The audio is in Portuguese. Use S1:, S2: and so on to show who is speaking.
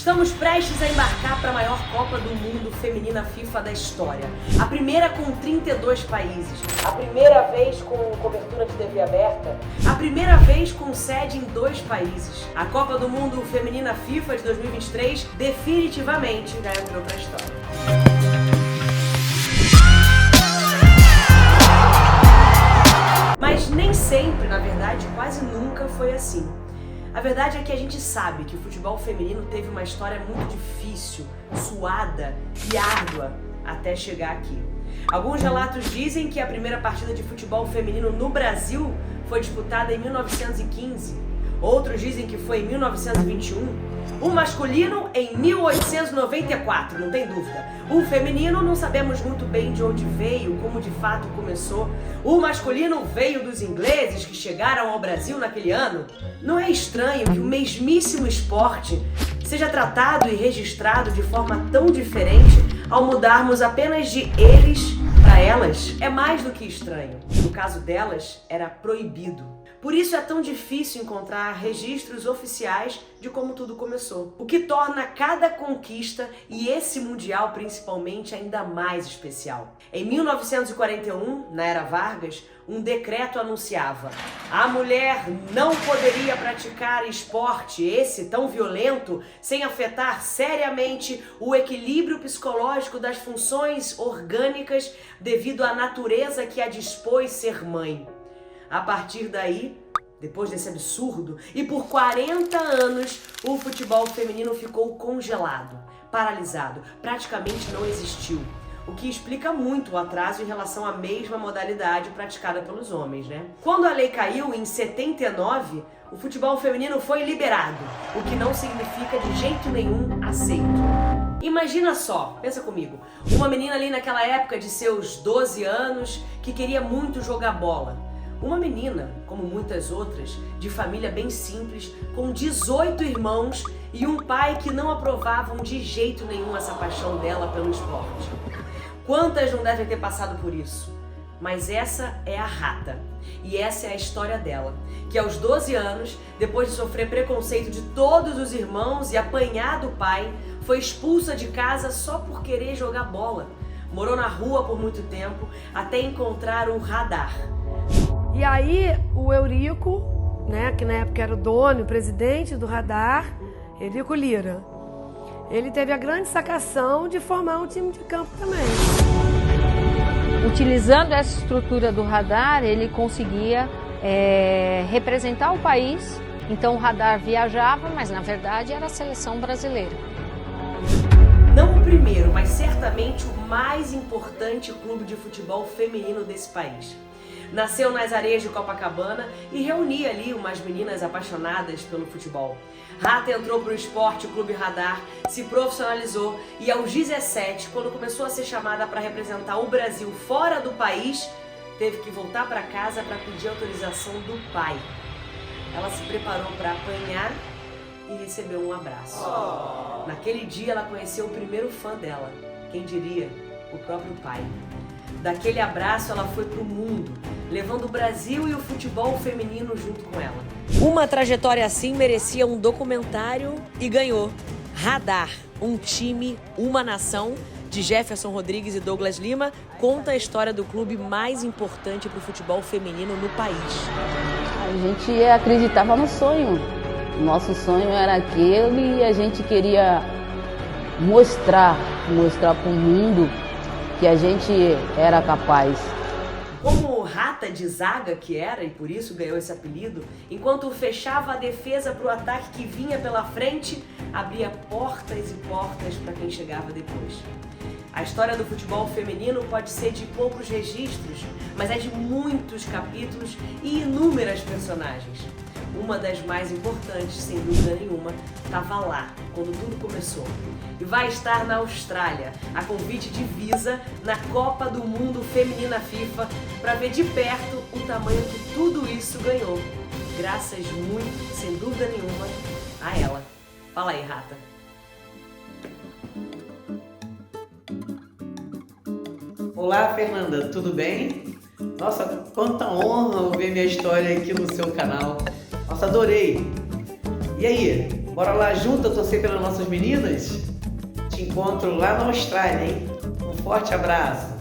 S1: Estamos prestes a embarcar para a maior Copa do Mundo feminina FIFA da história. A primeira com 32 países. A primeira vez com cobertura de TV aberta. A primeira vez com sede em 2 países. A Copa do Mundo feminina FIFA de 2023 definitivamente já entrou para a história. Mas nem sempre, na verdade, quase nunca foi assim. A verdade é que a gente sabe que o futebol feminino teve uma história muito difícil, suada e árdua até chegar aqui. Alguns relatos dizem que a primeira partida de futebol feminino no Brasil foi disputada em 1915. Outros dizem que foi em 1921. O masculino em 1894, não tem dúvida. O feminino não sabemos muito bem de onde veio, como de fato começou. O masculino veio dos ingleses que chegaram ao Brasil naquele ano. Não é estranho que o mesmíssimo esporte seja tratado e registrado de forma tão diferente ao mudarmos apenas de eles para elas? É mais do que estranho. No caso delas, era proibido. Por isso é tão difícil encontrar registros oficiais de como tudo começou. O que torna cada conquista, e esse Mundial principalmente, ainda mais especial. Em 1941, na era Vargas, um decreto anunciava: a mulher não poderia praticar esporte, esse tão violento, sem afetar seriamente o equilíbrio psicológico das funções orgânicas devido à natureza que a dispôs ser mãe. A partir daí, depois desse absurdo, e por 40 anos, o futebol feminino ficou congelado, paralisado, praticamente não existiu. O que explica muito o atraso em relação à mesma modalidade praticada pelos homens, né? Quando a lei caiu em 79, o futebol feminino foi liberado, o que não significa de jeito nenhum aceito. Imagina só, pensa comigo, uma menina ali naquela época de seus 12 anos que queria muito jogar bola. Uma menina, como muitas outras, de família bem simples, com 18 irmãos e um pai que não aprovavam de jeito nenhum essa paixão dela pelo esporte. Quantas não devem ter passado por isso? Mas essa é a Rata. E essa é a história dela, que aos 12 anos, depois de sofrer preconceito de todos os irmãos e apanhar do pai, foi expulsa de casa só por querer jogar bola. Morou na rua por muito tempo, até encontrar um Radar.
S2: E aí o Eurico, né, que na época era o dono, o presidente do Radar, Eurico Lira, ele teve a grande sacação de formar um time de campo também.
S3: Utilizando essa estrutura do Radar, ele conseguia representar o país. Então o Radar viajava, mas na verdade era a seleção brasileira.
S1: Não o primeiro, mas certamente o mais importante clube de futebol feminino desse país. Nasceu nas areias de Copacabana e reunia ali umas meninas apaixonadas pelo futebol. Rata entrou para o Esporte Clube Radar, se profissionalizou e aos 17, quando começou a ser chamada para representar o Brasil fora do país, teve que voltar para casa para pedir autorização do pai. Ela se preparou para apanhar e recebeu um abraço. Naquele dia ela conheceu o primeiro fã dela, quem diria, o próprio pai. Daquele abraço ela foi pro mundo, levando o Brasil e o futebol feminino junto com ela. Uma trajetória assim merecia um documentário e ganhou. Radar, um time, uma nação, de Jefferson Rodrigues e Douglas Lima, conta a história do clube mais importante para o futebol feminino no país.
S4: A gente acreditava no sonho. Nosso sonho era aquele e a gente queria mostrar para o mundo que a gente era capaz.
S1: Como Rata de zaga que era, e por isso ganhou esse apelido, enquanto fechava a defesa para o ataque que vinha pela frente, abria portas e portas para quem chegava depois. A história do futebol feminino pode ser de poucos registros, mas é de muitos capítulos e inúmeras personagens. Uma das mais importantes, sem dúvida nenhuma, estava lá, quando tudo começou. E vai estar na Austrália, a convite de Visa, na Copa do Mundo Feminina FIFA, para ver de perto o tamanho que tudo isso ganhou. Graças muito, sem dúvida nenhuma, a ela. Fala aí, Rata.
S5: Olá, Fernanda, tudo bem? Nossa, quanta honra ouvir minha história aqui no seu canal. Nossa, adorei! E aí, Bora lá junto torcer pelas nossas meninas? Te encontro lá na Austrália, hein? Um forte abraço!